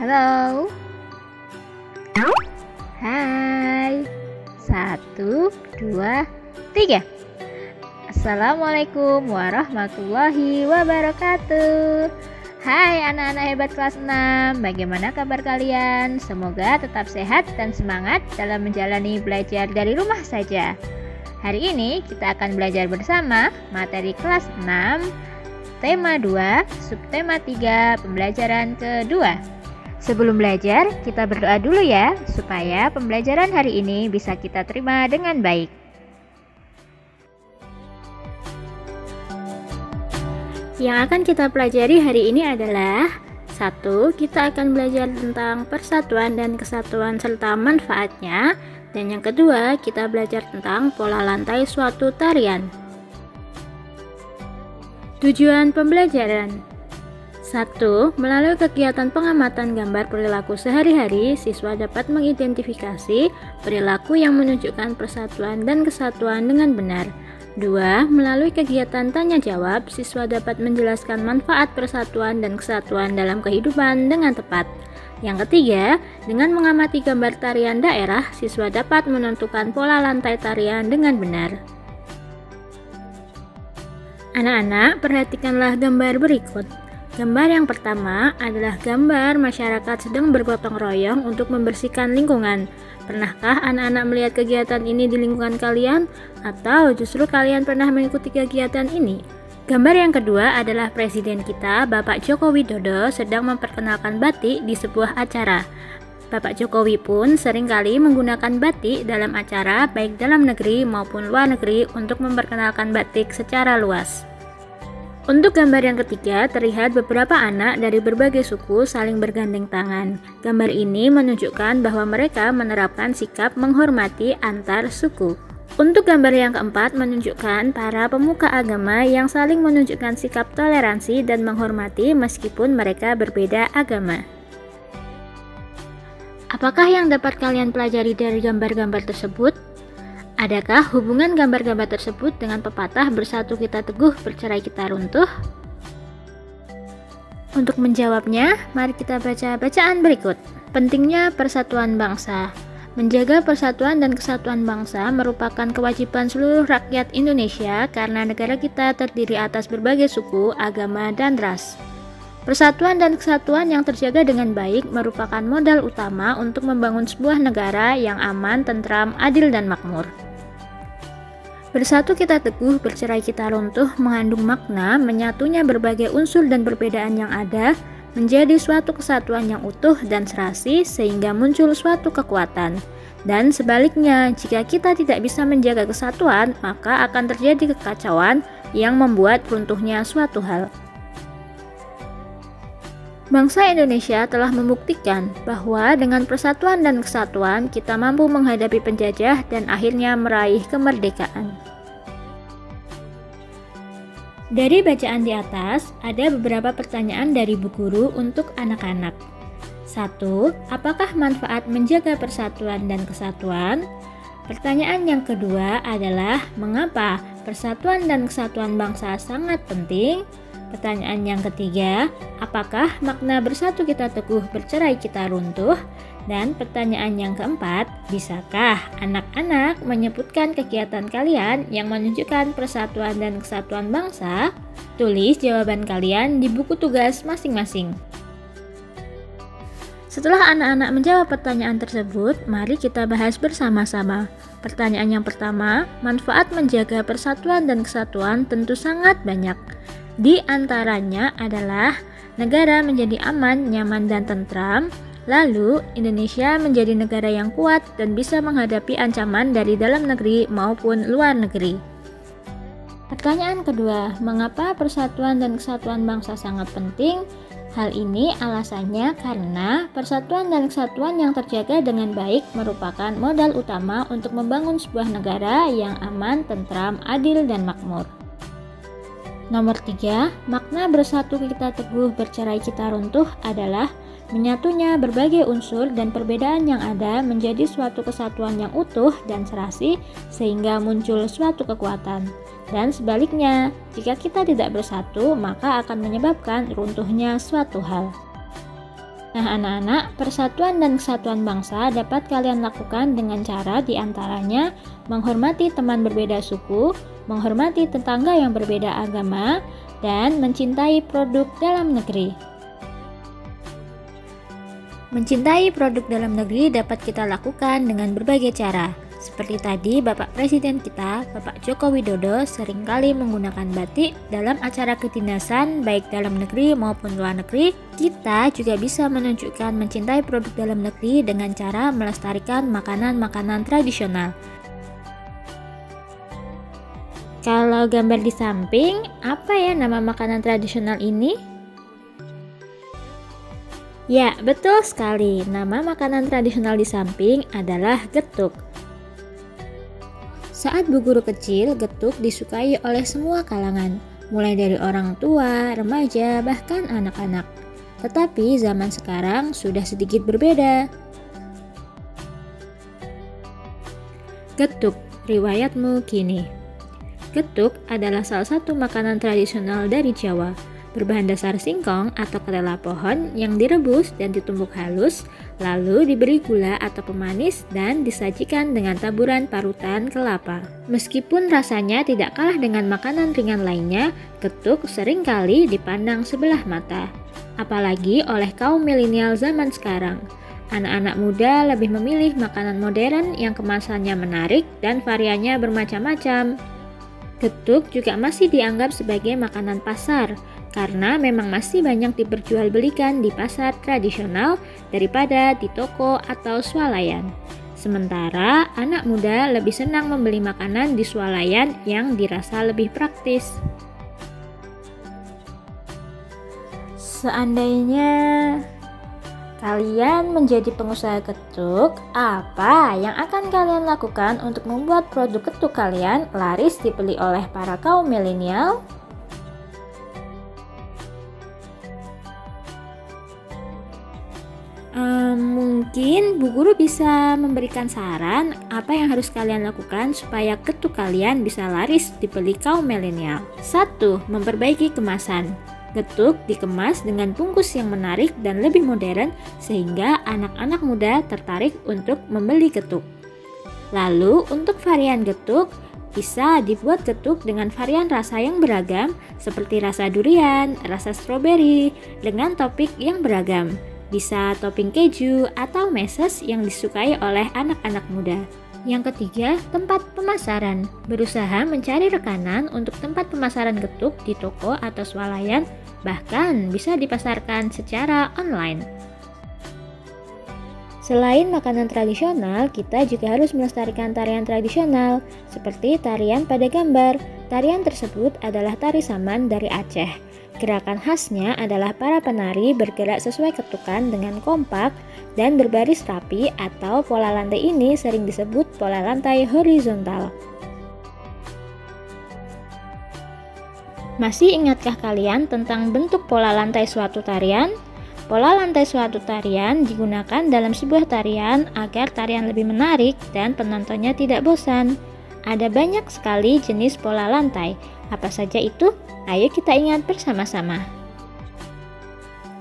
Halo. Hai. 1, 2, 3. Assalamualaikum warahmatullahi wabarakatuh. Hai anak-anak hebat kelas 6. Bagaimana kabar kalian? Semoga tetap sehat dan semangat dalam menjalani belajar dari rumah saja. Hari ini kita akan belajar bersama materi kelas 6, tema 2, subtema 3, pembelajaran kedua. Sebelum belajar, kita berdoa dulu ya, supaya pembelajaran hari ini bisa kita terima dengan baik. Yang akan kita pelajari hari ini adalah 1. Kita akan belajar tentang persatuan dan kesatuan serta manfaatnya. Dan yang kedua, kita belajar tentang pola lantai suatu tarian. Tujuan pembelajaran: 1. Melalui kegiatan pengamatan gambar perilaku sehari-hari, siswa dapat mengidentifikasi perilaku yang menunjukkan persatuan dan kesatuan dengan benar. 2. Melalui kegiatan tanya jawab, siswa dapat menjelaskan manfaat persatuan dan kesatuan dalam kehidupan dengan tepat. Yang ketiga, dengan mengamati gambar tarian daerah, siswa dapat menentukan pola lantai tarian dengan benar. Anak-anak, perhatikanlah gambar berikut. Gambar yang pertama adalah gambar masyarakat sedang bergotong royong untuk membersihkan lingkungan. Pernahkah anak-anak melihat kegiatan ini di lingkungan kalian? Atau justru kalian pernah mengikuti kegiatan ini? Gambar yang kedua adalah Presiden kita, Bapak Joko Widodo, sedang memperkenalkan batik di sebuah acara. Bapak Jokowi pun seringkali menggunakan batik dalam acara baik dalam negeri maupun luar negeri untuk memperkenalkan batik secara luas. Untuk gambar yang ketiga, terlihat beberapa anak dari berbagai suku saling bergandeng tangan. Gambar ini menunjukkan bahwa mereka menerapkan sikap menghormati antar suku. Untuk gambar yang keempat, menunjukkan para pemuka agama yang saling menunjukkan sikap toleransi dan menghormati meskipun mereka berbeda agama. Apakah yang dapat kalian pelajari dari gambar-gambar tersebut? Adakah hubungan gambar-gambar tersebut dengan pepatah bersatu kita teguh, bercerai kita runtuh? Untuk menjawabnya, mari kita baca bacaan berikut. Pentingnya persatuan bangsa. Menjaga persatuan dan kesatuan bangsa merupakan kewajiban seluruh rakyat Indonesia karena negara kita terdiri atas berbagai suku, agama, dan ras. Persatuan dan kesatuan yang terjaga dengan baik merupakan modal utama untuk membangun sebuah negara yang aman, tentram, adil, dan makmur. Bersatu kita teguh, bercerai kita runtuh mengandung makna menyatunya berbagai unsur dan perbedaan yang ada menjadi suatu kesatuan yang utuh dan serasi sehingga muncul suatu kekuatan. Dan sebaliknya, jika kita tidak bisa menjaga kesatuan, maka akan terjadi kekacauan yang membuat runtuhnya suatu hal. Bangsa Indonesia telah membuktikan bahwa dengan persatuan dan kesatuan kita mampu menghadapi penjajah dan akhirnya meraih kemerdekaan. Dari bacaan di atas, ada beberapa pertanyaan dari Bu Guru untuk anak-anak. 1. Apakah manfaat menjaga persatuan dan kesatuan? Pertanyaan yang kedua adalah mengapa persatuan dan kesatuan bangsa sangat penting? Pertanyaan yang ketiga, apakah makna bersatu kita teguh, bercerai kita runtuh? Dan pertanyaan yang keempat, bisakah anak-anak menyebutkan kegiatan kalian yang menunjukkan persatuan dan kesatuan bangsa? Tulis jawaban kalian di buku tugas masing-masing. Setelah anak-anak menjawab pertanyaan tersebut, mari kita bahas bersama-sama. Pertanyaan yang pertama, manfaat menjaga persatuan dan kesatuan tentu sangat banyak. Di antaranya adalah negara menjadi aman, nyaman, dan tentram. Lalu, Indonesia menjadi negara yang kuat dan bisa menghadapi ancaman dari dalam negeri maupun luar negeri. Pertanyaan kedua, mengapa persatuan dan kesatuan bangsa sangat penting? Hal ini alasannya karena persatuan dan kesatuan yang terjaga dengan baik merupakan modal utama untuk membangun sebuah negara yang aman, tentram, adil, dan makmur. Nomor 3, makna bersatu kita teguh, bercerai kita runtuh adalah menyatunya berbagai unsur dan perbedaan yang ada menjadi suatu kesatuan yang utuh dan serasi sehingga muncul suatu kekuatan. Dan sebaliknya, jika kita tidak bersatu, maka akan menyebabkan runtuhnya suatu hal. Nah anak-anak, persatuan dan kesatuan bangsa dapat kalian lakukan dengan cara diantaranya menghormati teman berbeda suku, menghormati tetangga yang berbeda agama, dan mencintai produk dalam negeri. Mencintai produk dalam negeri dapat kita lakukan dengan berbagai cara. Seperti tadi, Bapak Presiden kita, Bapak Joko Widodo, seringkali menggunakan batik dalam acara kedinasan, baik dalam negeri maupun luar negeri. Kita juga bisa menunjukkan mencintai produk dalam negeri dengan cara melestarikan makanan-makanan tradisional. Kalau gambar di samping, apa ya nama makanan tradisional ini? Ya, betul sekali. Nama makanan tradisional di samping adalah getuk. Saat Bu Guru kecil, getuk disukai oleh semua kalangan, mulai dari orang tua, remaja, bahkan anak-anak. Tetapi zaman sekarang sudah sedikit berbeda. Getuk, riwayatmu kini. Getuk adalah salah satu makanan tradisional dari Jawa, berbahan dasar singkong atau ketela pohon yang direbus dan ditumbuk halus, lalu diberi gula atau pemanis dan disajikan dengan taburan parutan kelapa. Meskipun rasanya tidak kalah dengan makanan ringan lainnya, getuk seringkali dipandang sebelah mata, apalagi oleh kaum milenial zaman sekarang. Anak-anak muda lebih memilih makanan modern yang kemasannya menarik dan variannya bermacam-macam. Getuk juga masih dianggap sebagai makanan pasar, karena memang masih banyak diperjualbelikan di pasar tradisional daripada di toko atau swalayan. Sementara anak muda lebih senang membeli makanan di swalayan yang dirasa lebih praktis. Seandainya kalian menjadi pengusaha getuk, apa yang akan kalian lakukan untuk membuat produk getuk kalian laris dibeli oleh para kaum milenial? Mungkin Bu Guru bisa memberikan saran apa yang harus kalian lakukan supaya getuk kalian bisa laris dibeli kaum milenial. 1. Memperbaiki kemasan. Getuk dikemas dengan bungkus yang menarik dan lebih modern sehingga anak-anak muda tertarik untuk membeli getuk. Lalu untuk varian getuk, bisa dibuat getuk dengan varian rasa yang beragam seperti rasa durian, rasa stroberi, dengan topik yang beragam. Bisa topping keju atau meses yang disukai oleh anak-anak muda. Yang ketiga, tempat pemasaran. Berusaha mencari rekanan untuk tempat pemasaran getuk di toko atau swalayan, bahkan bisa dipasarkan secara online. Selain makanan tradisional, kita juga harus melestarikan tarian tradisional, seperti tarian pada gambar. Tarian tersebut adalah tari saman dari Aceh. Gerakan khasnya adalah para penari bergerak sesuai ketukan dengan kompak dan berbaris rapi, atau pola lantai ini sering disebut pola lantai horizontal. Masih ingatkah kalian tentang bentuk pola lantai suatu tarian? Pola lantai suatu tarian digunakan dalam sebuah tarian agar tarian lebih menarik dan penontonnya tidak bosan. Ada banyak sekali jenis pola lantai. Apa saja itu? Ayo kita ingat bersama-sama.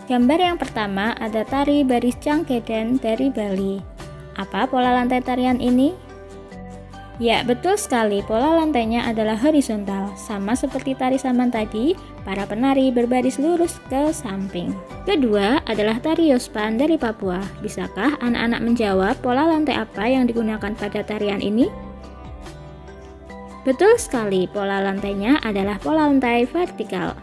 Gambar yang pertama ada tari baris cangkeden dari Bali. Apa pola lantai tarian ini? Ya, betul sekali. Pola lantainya adalah horizontal. Sama seperti tari saman tadi, para penari berbaris lurus ke samping. Kedua adalah tari Yospan dari Papua. Bisakah anak-anak menjawab pola lantai apa yang digunakan pada tarian ini? Betul sekali, pola lantainya adalah pola lantai vertikal.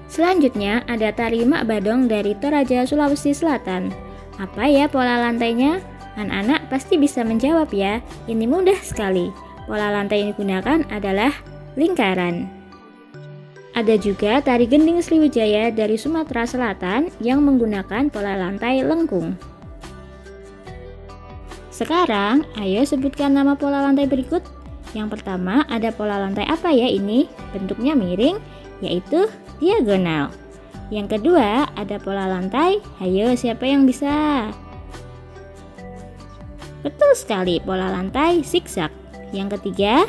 Selanjutnya ada tari Mak Badong dari Toraja, Sulawesi Selatan. Apa ya pola lantainya? Anak-anak pasti bisa menjawab ya. Ini mudah sekali. Pola lantai yang digunakan adalah lingkaran. Ada juga tari Gending Sriwijaya dari Sumatera Selatan yang menggunakan pola lantai lengkung. Sekarang, ayo sebutkan nama pola lantai berikut. Yang pertama ada pola lantai apa ya ini? Bentuknya miring, yaitu diagonal. Yang kedua ada pola lantai, ayo siapa yang bisa? Betul sekali, pola lantai zigzag. Yang ketiga,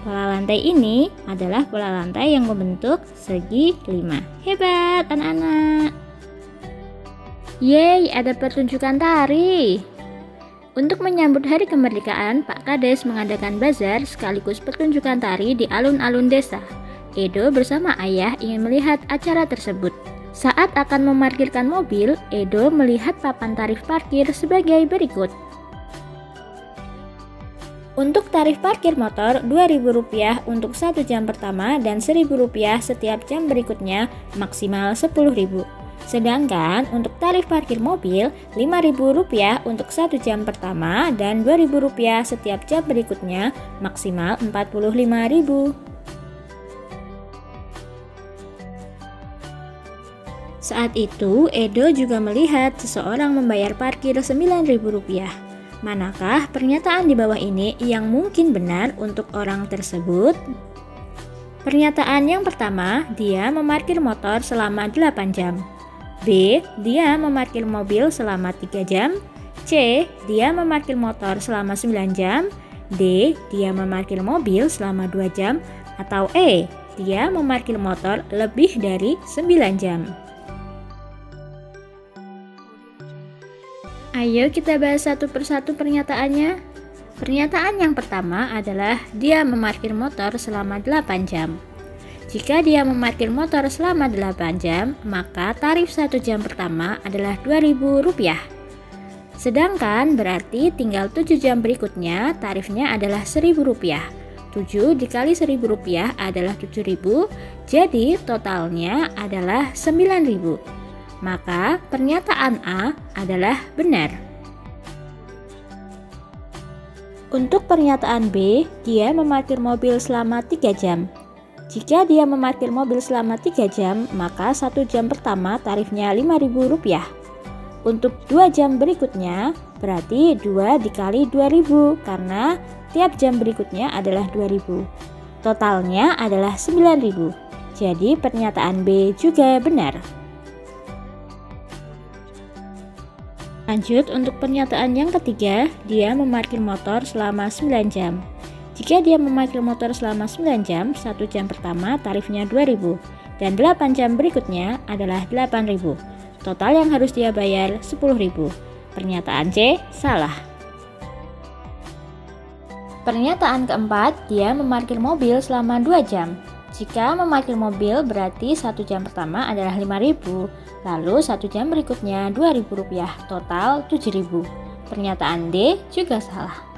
pola lantai ini adalah pola lantai yang membentuk segi 5. Hebat anak-anak! Yeay, ada pertunjukan tari. Untuk menyambut Hari Kemerdekaan, Pak Kades mengadakan bazar sekaligus pertunjukan tari di alun-alun desa. Edo bersama ayah ingin melihat acara tersebut. Saat akan memarkirkan mobil, Edo melihat papan tarif parkir sebagai berikut. Untuk tarif parkir motor Rp2.000 untuk 1 jam pertama dan Rp1.000 setiap jam berikutnya, maksimal Rp10.000. Sedangkan untuk tarif parkir mobil Rp5.000 untuk 1 jam pertama dan Rp2.000 setiap jam berikutnya, maksimal Rp45.000. Saat itu, Edo juga melihat seseorang membayar parkir Rp9.000. Manakah pernyataan di bawah ini yang mungkin benar untuk orang tersebut? Pernyataan yang pertama, dia memarkir motor selama 8 jam. B. Dia memarkir mobil selama 3 jam. C. Dia memarkir motor selama 9 jam. D. Dia memarkir mobil selama 2 jam. Atau E. Dia memarkir motor lebih dari 9 jam. Ayo kita bahas satu persatu pernyataannya. Pernyataan yang pertama adalah dia memarkir motor selama 8 jam. Jika dia memarkir motor selama 8 jam, maka tarif 1 jam pertama adalah Rp2.000. Sedangkan berarti tinggal 7 jam berikutnya tarifnya adalah Rp1.000. 7 dikali Rp1.000 adalah 7.000, jadi totalnya adalah 9.000. Maka pernyataan A adalah benar. Untuk pernyataan B, dia memarkir mobil selama 3 jam. Jika dia memarkir mobil selama 3 jam, maka 1 jam pertama tarifnya Rp5.000. Untuk 2 jam berikutnya, berarti 2 dikali 2.000 karena tiap jam berikutnya adalah 2.000. Totalnya adalah 9.000. Jadi pernyataan B juga benar. Lanjut untuk pernyataan yang ketiga, dia memarkir motor selama 9 jam. Jika dia memarkir motor selama 9 jam, 1 jam pertama tarifnya Rp2.000 dan 8 jam berikutnya adalah Rp8.000. Total yang harus dia bayar Rp10.000. Pernyataan C salah. Pernyataan keempat, dia memarkir mobil selama 2 jam. Jika memarkir mobil berarti 1 jam pertama adalah Rp5.000, lalu 1 jam berikutnya Rp2.000, total Rp7.000. Pernyataan D juga salah.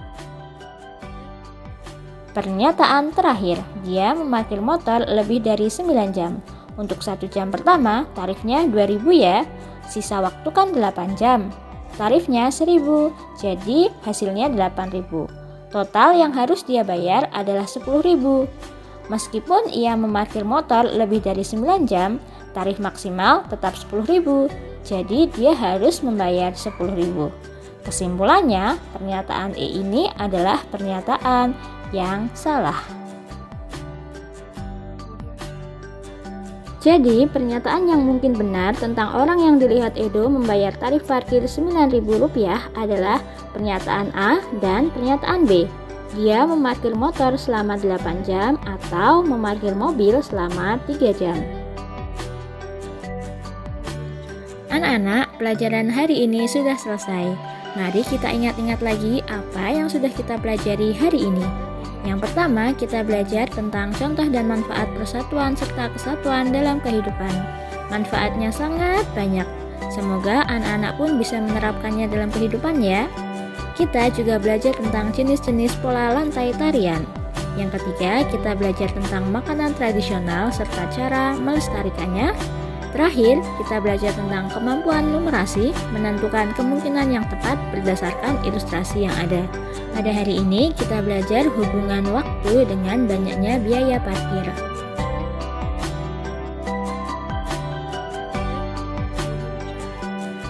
Pernyataan terakhir, dia memarkir motor lebih dari 9 jam. Untuk 1 jam pertama tarifnya Rp2.000 ya, sisa waktu kan 8 jam. Tarifnya Rp1.000, jadi hasilnya Rp8.000. Total yang harus dia bayar adalah Rp10.000. Meskipun ia memarkir motor lebih dari 9 jam, tarif maksimal tetap Rp10.000, jadi dia harus membayar Rp10.000. Kesimpulannya, pernyataan E ini adalah pernyataan yang salah. Jadi, pernyataan yang mungkin benar tentang orang yang dilihat Edo membayar tarif parkir Rp9.000 adalah pernyataan A dan pernyataan B. Dia memarkir motor selama 8 jam atau memarkir mobil selama 3 jam. Anak-anak, pelajaran hari ini sudah selesai. Mari kita ingat-ingat lagi apa yang sudah kita pelajari hari ini. Yang pertama, kita belajar tentang contoh dan manfaat persatuan serta kesatuan dalam kehidupan. Manfaatnya sangat banyak. Semoga anak-anak pun bisa menerapkannya dalam kehidupan ya. Kita juga belajar tentang jenis-jenis pola lantai tarian. Yang ketiga, kita belajar tentang makanan tradisional serta cara melestarikannya. Terakhir, kita belajar tentang kemampuan numerasi, menentukan kemungkinan yang tepat berdasarkan ilustrasi yang ada. Pada hari ini, kita belajar hubungan waktu dengan banyaknya biaya parkir.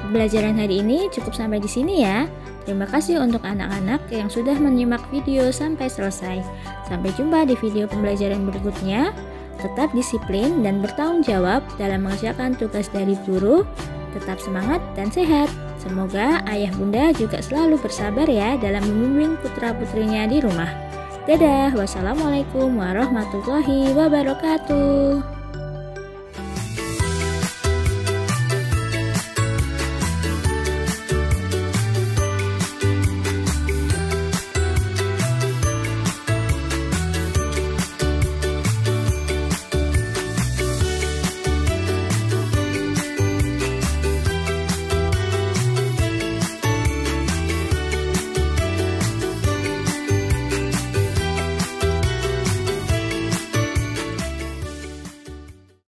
Pembelajaran hari ini cukup sampai di sini ya. Terima kasih untuk anak-anak yang sudah menyimak video sampai selesai. Sampai jumpa di video pembelajaran berikutnya. Tetap disiplin dan bertanggung jawab dalam mengerjakan tugas dari guru. Tetap semangat dan sehat. Semoga ayah bunda juga selalu bersabar ya dalam membimbing putra-putrinya di rumah. Dadah, wassalamualaikum warahmatullahi wabarakatuh.